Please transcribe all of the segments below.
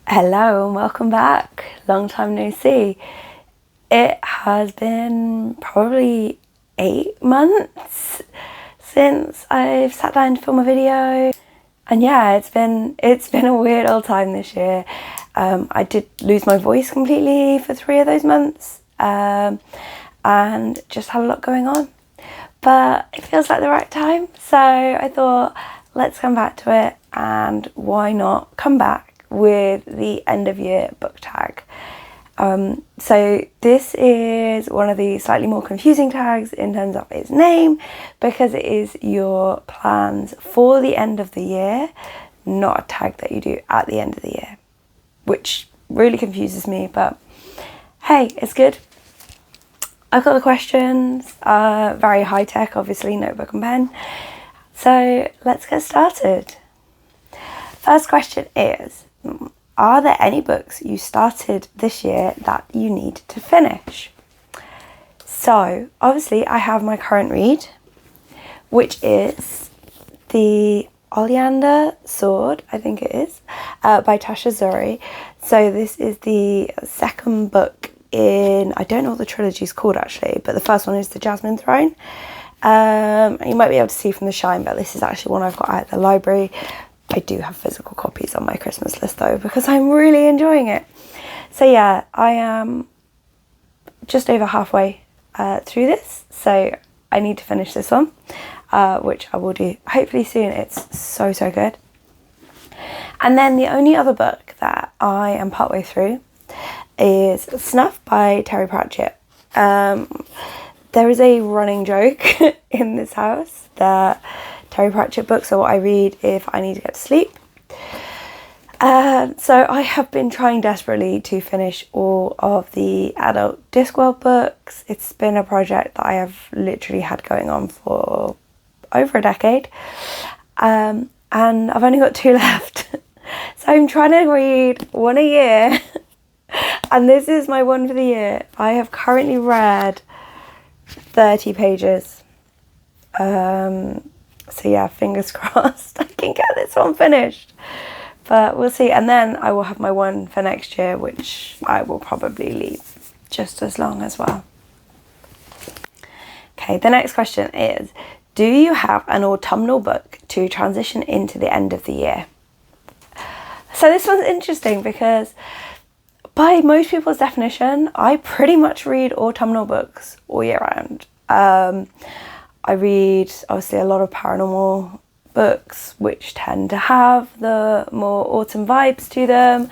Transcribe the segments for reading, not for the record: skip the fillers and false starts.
Hello and welcome back. Long time no see. It has been probably 8 months since I've sat down to film a video. And yeah, it's been a weird old time this year. I did lose my voice completely for 3 of those months. And just had a lot going on. But it feels like the right time. So I thought, let's come back to it, and why not come back with the end of year book tag. So this is one of the slightly more confusing tags in terms of its name, because it is your plans for the end of the year, not a tag that you do at the end of the year, which really confuses me, but hey, it's good. I've got the questions, very high tech, obviously, notebook and pen. So let's get started. First question is, are there any books you started this year that you need to finish? So obviously I have my current read, which is The Oleander Sword, I think it is, by Tasha Zuri. So this is the second book in, I don't know what the trilogy is called actually, but the first one is The Jasmine Throne. You might be able to see from the shine, but this is actually one I've got out at the library. I do have physical copies on my Christmas list though, because I'm really enjoying it. So yeah, I am just over halfway through this, so I need to finish this one, which I will do hopefully soon. It's so good. And then the only other book that I am partway through is Snuff by Terry Pratchett. There is a running joke in this house that Terry Pratchett books are what I read if I need to get to sleep. So I have been trying desperately to finish all of the adult Discworld books. It's been a project that I have literally had going on for over a decade. And I've only got 2 left. So I'm trying to read one a year. And this is my one for the year. I have currently read 30 pages. So yeah, fingers crossed I can get this one finished. But we'll see. And then I will have my one for next year, which I will probably leave just as long as well. Okay, the next question is, do you have an autumnal book to transition into the end of the year? So this one's interesting because by most people's definition, I pretty much read autumnal books all year round. I read obviously a lot of paranormal books, which tend to have the more autumn vibes to them.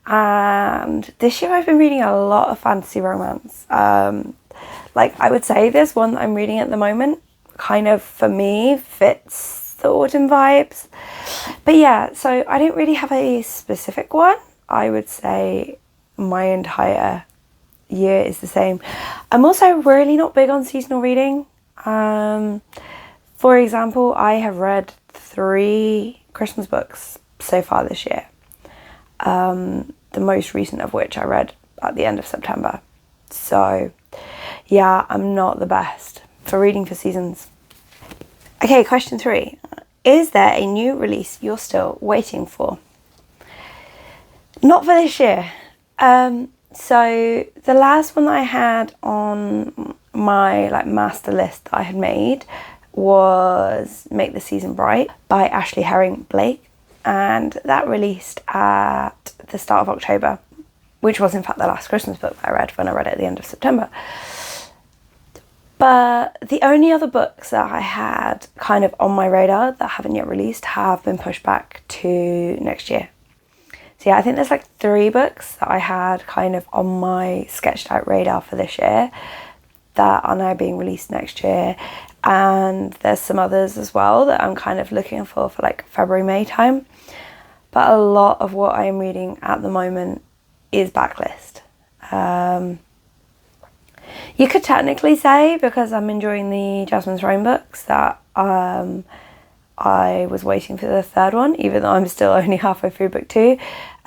And this year I've been reading a lot of fantasy romance. Like I would say this one that I'm reading at the moment kind of for me fits the autumn vibes. But yeah, so I don't really have a specific one. I would say my entire year is the same. I'm also really not big on seasonal reading. For example, I have read 3 Christmas books so far this year. The most recent of which I read at the end of September. So yeah, I'm not the best for reading for seasons. Okay, question 3. Is there a new release you're still waiting for? Not for this year. So the last one that I had on my master list that I had made was Make the Season Bright by Ashley Herring Blake, and that released at the start of October, which was in fact the last Christmas book that I read when I read it at the end of September. But the only other books that I had kind of on my radar that haven't yet released have been pushed back to next year. So yeah, I think there's 3 books that I had kind of on my sketched out radar for this year that are now being released next year. And there's some others as well that I'm kind of looking for February, May time. But a lot of what I'm reading at the moment is backlist. You could technically say, because I'm enjoying the Jasmine Throne books, that I was waiting for the 3rd one, even though I'm still only halfway through book 2.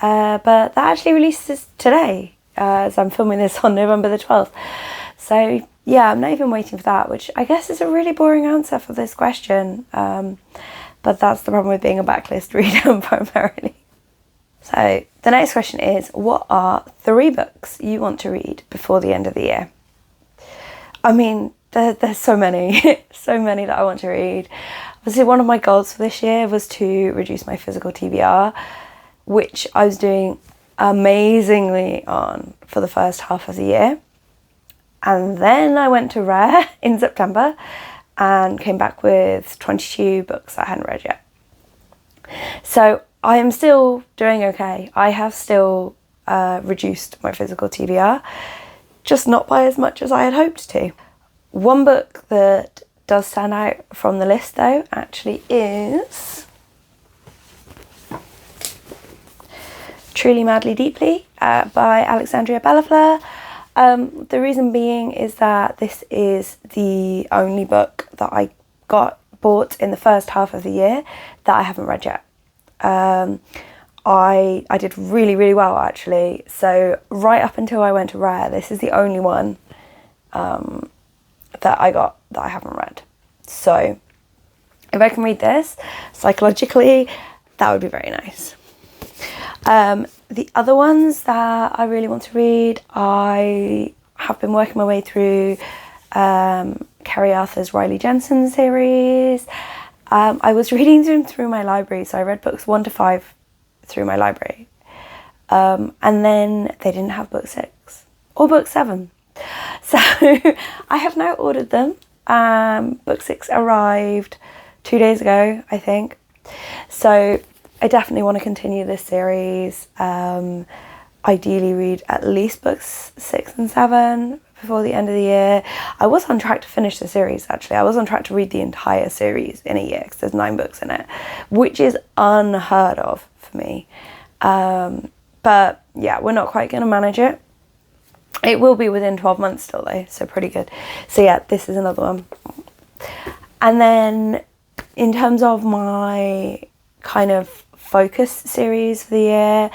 But that actually releases today, as I'm filming this on November the 12th. So yeah, I'm not even waiting for that, which I guess is a really boring answer for this question. But that's the problem with being a backlist reader primarily. So the next question is, what are 3 books you want to read before the end of the year? I mean, there's so many, so many that I want to read. Obviously, one of my goals for this year was to reduce my physical TBR, which I was doing amazingly on for the first half of the year. And then I went to Rare in September and came back with 22 books I hadn't read yet. So I am still doing okay. I have still reduced my physical TBR, just not by as much as I had hoped to. One book that does stand out from the list though actually is Truly Madly Deeply by Alexandria Bellafleur. The reason being is that this is the only book that I bought in the first half of the year that I haven't read yet. I did really, really well actually. So right up until I went to Rare, this is the only one that I got that I haven't read. So if I can read this psychologically, that would be very nice. The other ones that I really want to read, I have been working my way through Kerry Arthur's Riley Jensen series. I was reading them through my library, so I read books 1 to 5 through my library. And then they didn't have book 6 or book 7. So I have now ordered them. Book 6 arrived 2 days ago, I think. So I definitely want to continue this series. Ideally read at least books 6 and 7 before the end of the year. I was on track to finish the series actually. I was on track to read the entire series in a year because there's 9 books in it, which is unheard of for me. But yeah, we're not quite going to manage it. It will be within 12 months still though, so pretty good. So yeah, this is another one. And then in terms of my kind of focus series for the year,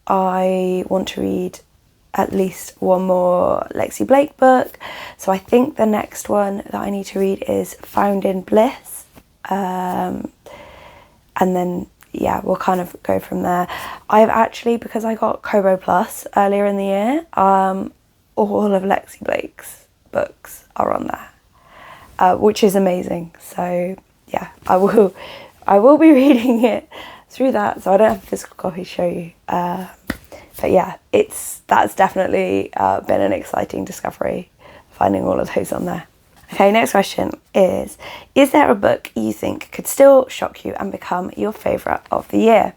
I want to read at least one more Lexi Blake book. So I think the next one that I need to read is Found in Bliss. And then yeah, we'll kind of go from there. I've actually, because I got Kobo Plus earlier in the year, all of Lexi Blake's books are on there, which is amazing. So yeah, I will be reading it through that, so I don't have a physical copy to show you. But yeah, that's definitely been an exciting discovery, finding all of those on there. Okay, next question is there a book you think could still shock you and become your favourite of the year?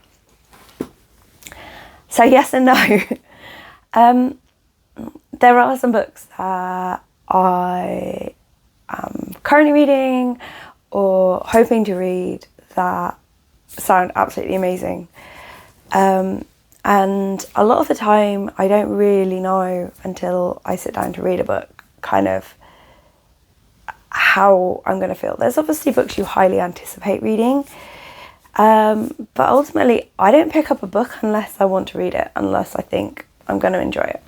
So yes and no. There are some books that I am currently reading or hoping to read that sound absolutely amazing. And a lot of the time I don't really know until I sit down to read a book kind of how I'm going to feel. There's obviously books you highly anticipate reading, but ultimately I don't pick up a book unless I want to read it, unless I think I'm going to enjoy it.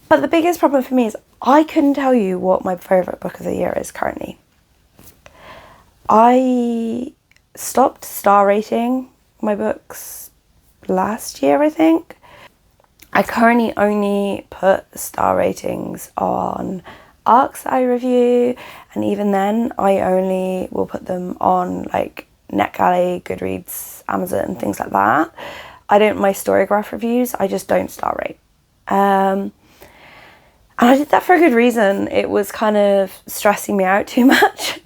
But the biggest problem for me is I couldn't tell you what my favourite book of the year is currently. I stopped star rating my books last year, I think. I currently only put star ratings on arcs that I review, and even then I only will put them on like NetGalley, Goodreads, Amazon, things like that. I don't, my Storygraph reviews, I just don't star rate. And I did that for a good reason. It was kind of stressing me out too much,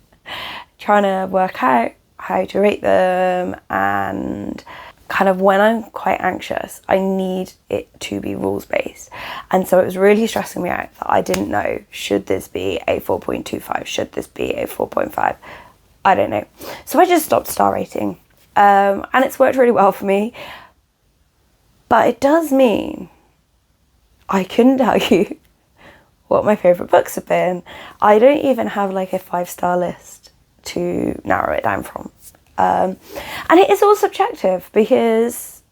trying to work out how to rate them, and kind of when I'm quite anxious, I need it to be rules-based. And so it was really stressing me out that I didn't know, should this be a 4.25? Should this be a 4.5? I don't know. So I just stopped star rating. And it's worked really well for me. But it does mean I couldn't tell you what my favourite books have been. I don't even have like a 5-star list to narrow it down from. And it is all subjective because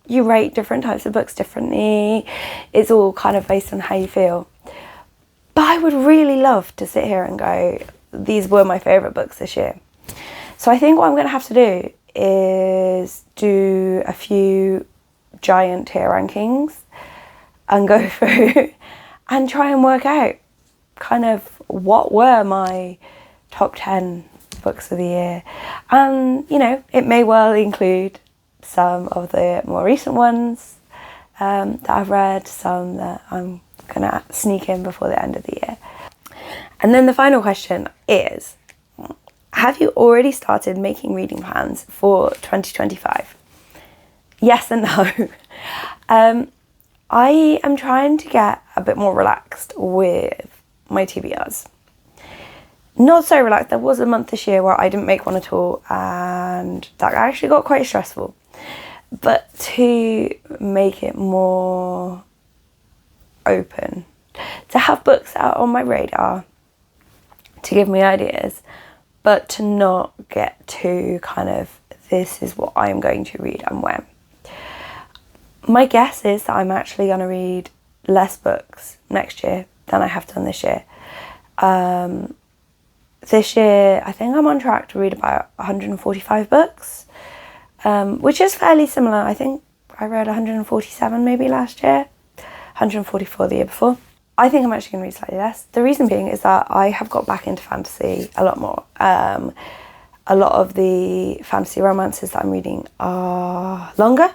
you rate different types of books differently. It's all kind of based on how you feel. But I would really love to sit here and go, these were my favourite books this year. So I think what I'm going to have to do is do a few giant tier rankings and go through and try and work out kind of what were my top 10 books of the year. And, you know, it may well include some of the more recent ones that I've read, some that I'm gonna sneak in before the end of the year. And then the final question is, have you already started making reading plans for 2025? Yes and no. I am trying to get a bit more relaxed with my TBRs. Not so relaxed. There was a month this year where I didn't make one at all, and that actually got quite stressful. But to make it more open, to have books out on my radar, to give me ideas, but to not get too kind of, this is what I'm going to read and when. My guess is that I'm actually going to read less books next year than I have done this year. This year, I think I'm on track to read about 145 books, which is fairly similar. I think I read 147 maybe last year, 144 the year before. I think I'm actually going to read slightly less. The reason being is that I have got back into fantasy a lot more. A lot of the fantasy romances that I'm reading are longer,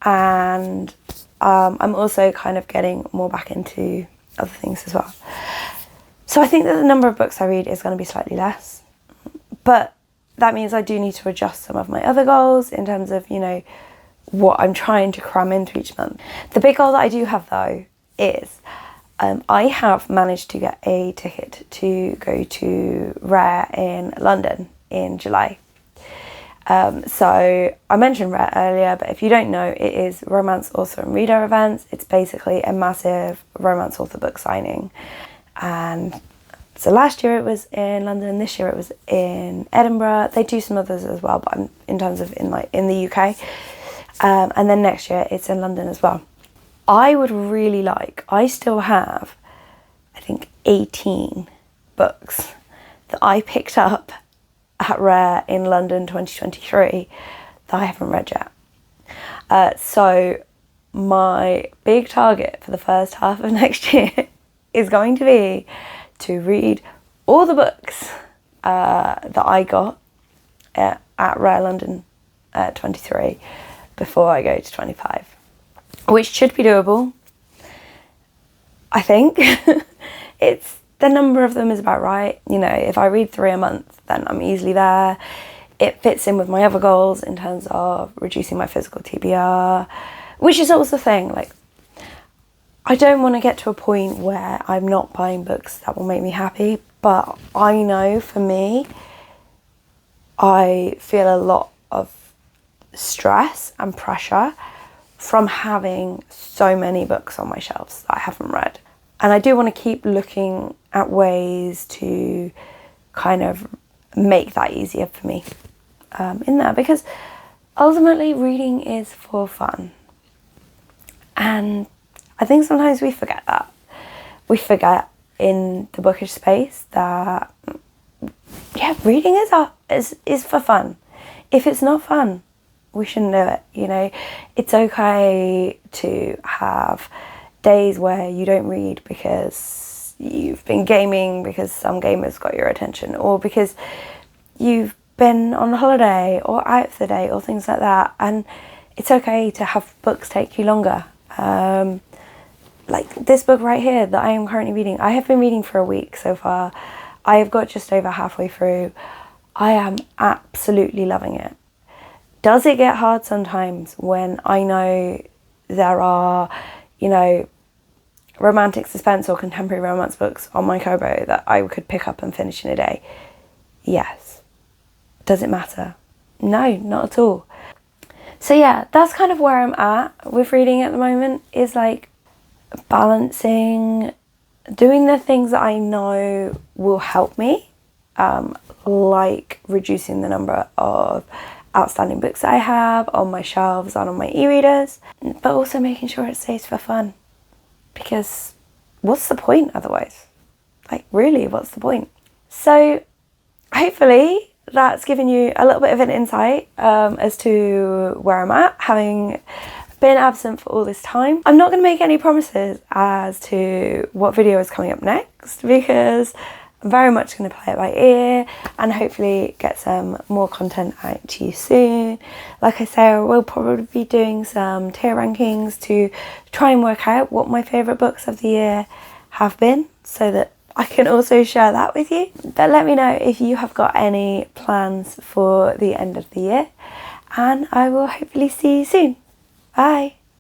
and I'm also kind of getting more back into other things as well. So I think that the number of books I read is going to be slightly less, but that means I do need to adjust some of my other goals in terms of, you know, what I'm trying to cram into each month. The big goal that I do have though is I have managed to get a ticket to go to Rare in London in July. So I mentioned Rare earlier, but if you don't know, it is romance author and reader events. It's basically a massive romance author book signing. And so last year it was in London, this year it was in Edinburgh. They do some others as well, but in terms of in the UK. And then next year it's in London as well. I would really like, I still have, I think 18 books that I picked up at Rare in London 2023 that I haven't read yet. So my big target for the first half of next year is going to be to read all the books that I got at Rare London 23 before I go to 25, which should be doable. I think it's, the number of them is about right. You know, if I read 3 a month, then I'm easily there. It fits in with my other goals in terms of reducing my physical TBR, which is also the thing, like, I don't want to get to a point where I'm not buying books that will make me happy, but I know for me, I feel a lot of stress and pressure from having so many books on my shelves that I haven't read. And I do want to keep looking at ways to kind of make that easier for me in there, because ultimately reading is for fun. And I think sometimes we forget that. We forget in the bookish space that, yeah, reading is for fun. If it's not fun, we shouldn't do it, you know. It's okay to have days where you don't read because you've been gaming, because some gamers got your attention, or because you've been on holiday or out for the day or things like that. And it's okay to have books take you longer. Like this book right here that I am currently reading, I have been reading for a week so far. I have got just over halfway through. I am absolutely loving it. Does it get hard sometimes when I know there are, you know, romantic suspense or contemporary romance books on my Kobo that I could pick up and finish in a day? Yes. Does it matter? No, not at all. So yeah, that's kind of where I'm at with reading at the moment, is like balancing doing the things that I know will help me, like reducing the number of outstanding books that I have on my shelves and on my e-readers, but also making sure it stays for fun, because what's the point otherwise? Like, really, what's the point? So hopefully that's given you a little bit of an insight as to where I'm at, having been absent for all this time. I'm not going to make any promises as to what video is coming up next, because I'm very much going to play it by ear and hopefully get some more content out to you soon. Like I say, I will probably be doing some tier rankings to try and work out what my favourite books of the year have been, so that I can also share that with you. But let me know if you have got any plans for the end of the year, and I will hopefully see you soon. Bye.